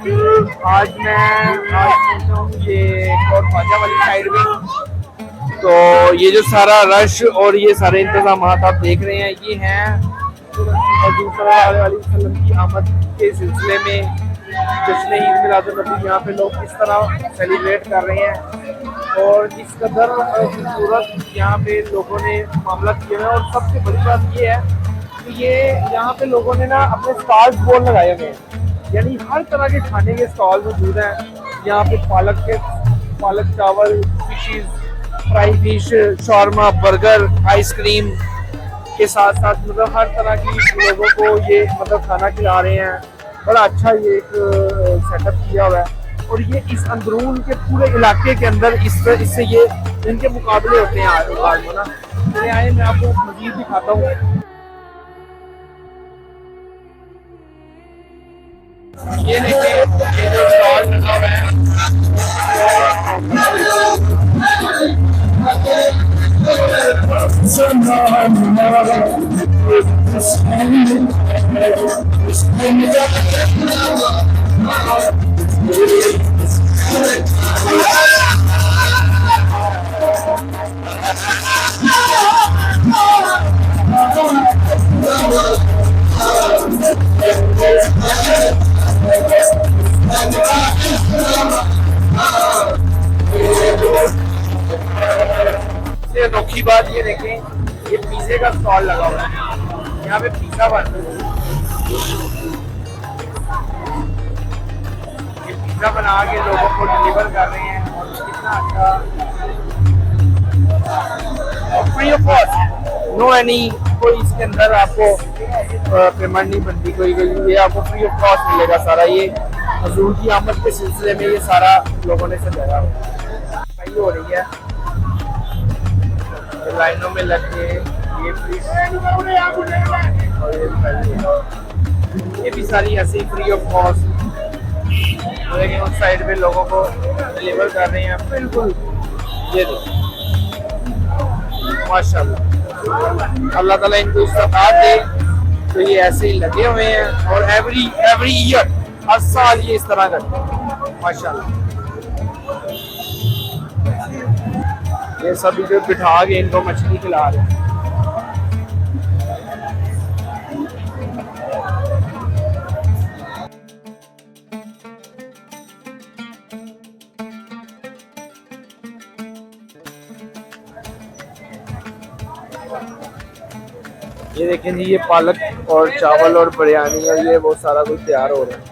आज पहुंचा हूँ ये और ख्वाजा वाली साइड में। तो ये जो सारा रश और ये सारे इंतजाम आप देख रहे हैं, ये हैं हज़रत सल्लल्लाहु अलैहि वसल्लम की आमद के सिलसिले में जश्न ईद मिलादुन्नबी यहाँ पे लोग किस तरह सेलिब्रेट कर रहे हैं और इस कदर खूबसूरत यहाँ पे लोगों ने मामला किया है। और सबसे बड़ी बात ये है कि ये यहाँ पे लोगों ने ना अपने स्टॉल्स बोर्ड लगाए हुए हैं, यानी हर तरह के खाने के स्टॉल मौजूद हैं यहाँ पे। पालक चावल, fishes, fry fish, shawarma, burger, ice cream के साथ साथ मतलब हर तरह की लोगों को ये मतलब खाना खिला रहे हैं। बड़ा अच्छा ये एक सेटअप किया हुआ है और ये इस अंदरून के पूरे इलाके के अंदर इससे ये इनके मुकाबले होते हैं आज ना। चलिए आए मैं आपको मजीद दिखाता हूँ। ये देखिए ये जो स्टॉल लगा हुआ है सबसे अनोखी बात ये देखें, ये पिज़्ज़े का स्टॉल लगा हुआ है। यहाँ पे पिज़्ज़ा बन रहा है, ये पिज़्ज़ा बना के लोगों को डिलीवर कर रहे हैं और कितना अच्छा, free of cost, no any कोई इसके अंदर आपको पेमेंट नहीं बनती कोई, ये आपको फ्री ऑफ कॉस्ट मिलेगा सारा। ये हजूर की आमद के सिलसिले में ये सारा लोगों ने सजाया हुआ हो रही है, लाइनों में लग के ये भी सारी ऐसे ही फ्री ऑफ कॉस्ट, लेकिन उस साइड पे लोगों को डिलीवर कर रहे हैं बिल्कुल। ये देखो माशाल्लाह, अल्लाह ताला इनको इस्तेमाल दे। तो ये ऐसे ही लगे हुए हैं और एवरी ईयर हर साल ये इस तरह करते हैं माशाल्लाह। ये सब इधर बिठा के इनको मछली खिला रहे हैं। ये देखें जी, ये पालक और चावल और बिरयानी और ये वो सारा कुछ तैयार हो रहा है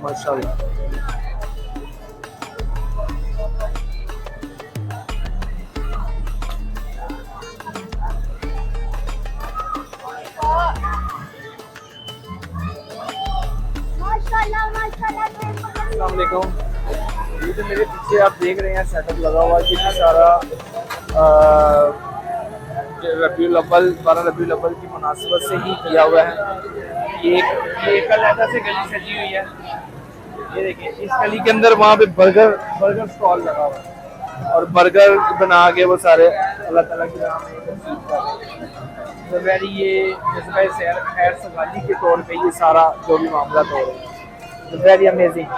माशाल्लाह। अस्सलाम वालेकुम। ये जो मेरे पीछे आप देख रहे हैं सेटअप लगा हुआ है, कितना सारा रबीउल अव्वल 12 रबीउल अव्वल की मुनासिबत से ही किया हुआ है। ये एक अलग से गली सजी हुई है। ये देखिए इस गली के अंदर वहाँ पे बर्गर स्टॉल लगा हुआ है और बर्गर बना के वो सारे अल्लाह ताला की राह में तकसीम कर रहे हैं। वेरी ये जज्बा खैर सगाली के तौर पे ये सारा जो भी मामला हो रहा है, वेरी अमेजिंग।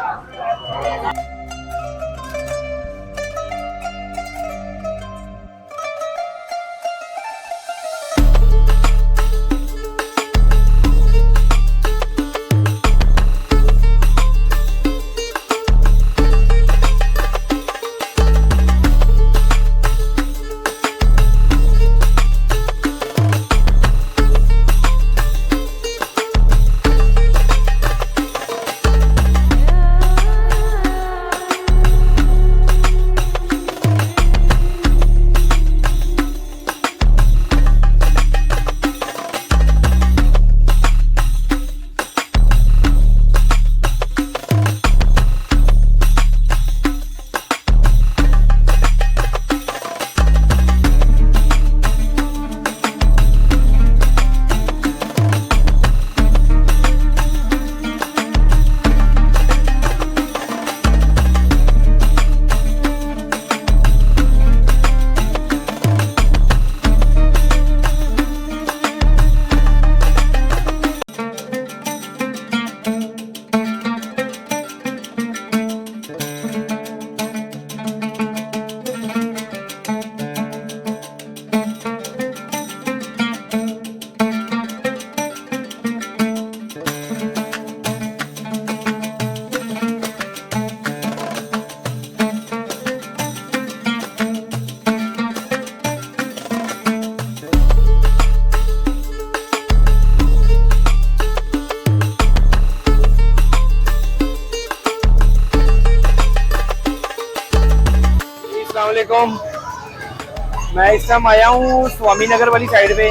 वालेकुम। मैं इस टाइम आया हूँ स्वामी नगर वाली साइड पे।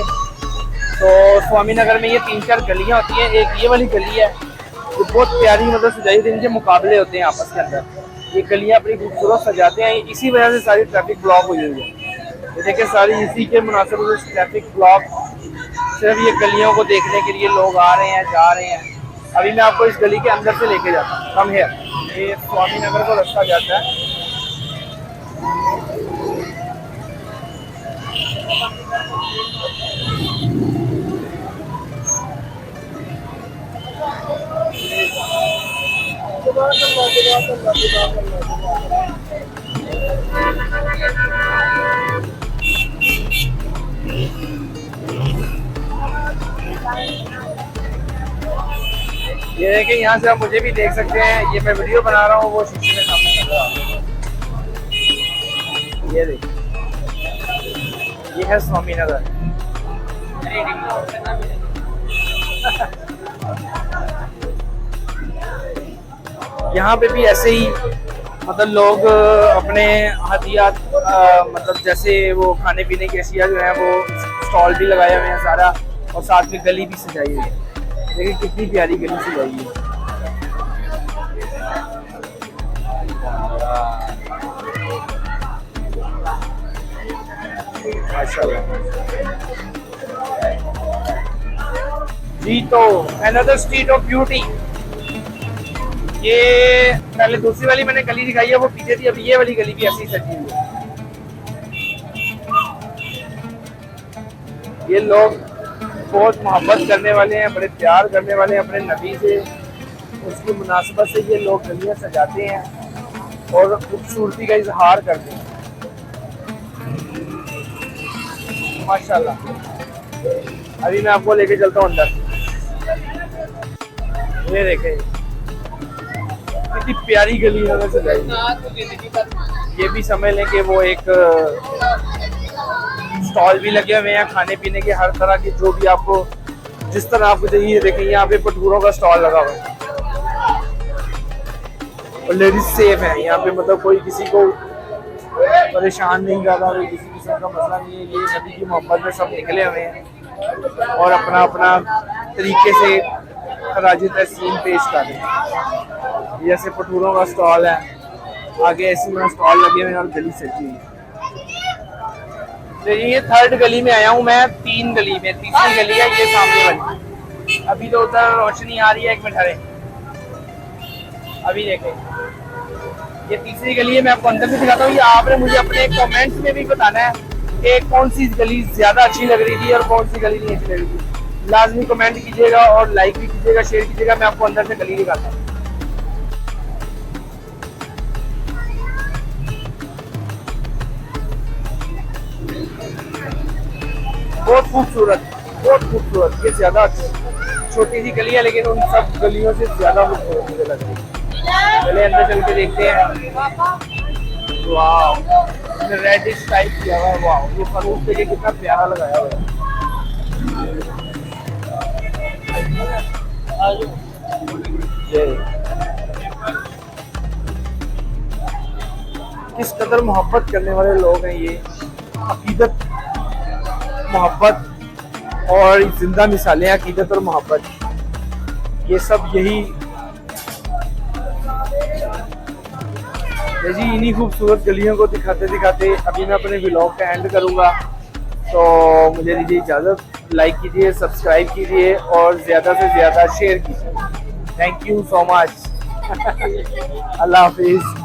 तो स्वामी नगर में ये 3-4 गलियाँ होती हैं। एक ये वाली गली है जो बहुत प्यारी, मतलब सजाई दिन के मुकाबले होते हैं आपस के अंदर। ये गलियाँ अपनी खूबसूरत सजाते हैं, इसी वजह से सारी ट्रैफिक ब्लॉक हुई हुई है। ये देखिए सारी इसी के मुनासिब ट्रैफिक ब्लॉक। सिर्फ ये गलियों को देखने के लिए लोग आ रहे हैं, जा रहे हैं। अभी मैं आपको इस गली के अंदर से लेके जाता हूँ। कम है, ये स्वामी नगर को रास्ता जाता है। ये देखिए यहाँ से आप मुझे भी देख सकते हैं। ये मैं वीडियो बना रहा हूँ, वो शीशे में सामने कर रहा हूँ। ये देखिए, ये है स्वामी नगर। यहाँ पे भी ऐसे ही मतलब लोग अपने हदियात मतलब जैसे वो खाने पीने की अशिया जो है वो स्टॉल भी लगाए हुए हैं सारा, और साथ में गली भी सजाई हुई है। देखिए कितनी प्यारी गली सजाई है। माशाल्लाह जी। तो अनदर स्ट्रीट ऑफ ब्यूटी। ये पहले दूसरी वाली मैंने गली दिखाई है, वो पीछे थी। अभी ये वाली गली भी ऐसी सजी हुई है। ये लोग बहुत मोहब्बत करने वाले हैं, बड़े प्यार करने वाले हैं अपने नबी से। उसकी मुनासिबत से ये लोग गलियां सजाते हैं और खूबसूरती का इजहार करते हैं। माशाल्लाह। अभी मैं आपको लेके चलता हूँ अंदर। ये देखें कितनी प्यारी गली है सजाई। ये भी समझ लें कि वो एक स्टॉल भी लगे हुए हैं खाने पीने के, हर तरह की जो भी आपको जिस तरह आपको चाहिए। देखें यहाँ पे भटूरों का स्टॉल लगा हुआ है और लेडीज सेफ है यहाँ पे, मतलब कोई किसी को परेशान नहीं कर रहा, किसी किस्म का मसला नहीं है। ये नबी की मोहब्बत में सब निकले हुए हैं और अपना अपना तरीके से खराज तहसीन पेश कर रहे हैं। जैसे भटूरों का स्टॉल है, आगे ऐसे में स्टॉल लगे हुए हैं और गली सजी हुई है। ये 3rd गली में आया हूँ मैं। 3 गली में, तीसरी गली है ये सामने वाली। अभी तो उधर रोशनी आ रही है, 1 मिनट हरे। अभी देखें ये तीसरी गली है। मैं आपको अंदर से दिखाता हूँ। ये आपने मुझे अपने कमेंट्स में भी बताना है कि कौन सी गली ज्यादा अच्छी लग रही थी और कौन सी गली नहीं अच्छी लग रही थी। लाजमी कमेंट कीजिएगा और लाइक भी कीजिएगा, शेयर कीजिएगा। मैं आपको अंदर से गली दिखाता हूँ। बहुत खूबसूरत, बहुत खूबसूरत। ये ज्यादा छोटी सी गली है लेकिन उन सब गलियों से ज्यादा खूबसूरत मुझे लग रही है। पहले अंदर चल के देखते हैं। वाह, रेडिश टाइप किया हुआ है। वाह, ये फरूख देखिए कितना प्यारा लगाया हुआ है। किस कदर मोहब्बत करने वाले लोग हैं ये। अकीदत, मोहब्बत और जिंदा मिसालें अकीदत और मोहब्बत, ये सब यही जी। इन्हीं खूबसूरत गलियों को दिखाते दिखाते अभी मैं अपने व्लॉग का एंड करूँगा। तो मुझे दीजिए इजाज़त। लाइक कीजिए, सब्सक्राइब कीजिए और ज़्यादा से ज़्यादा शेयर कीजिए। Thank you so much. Allah हाफिज़।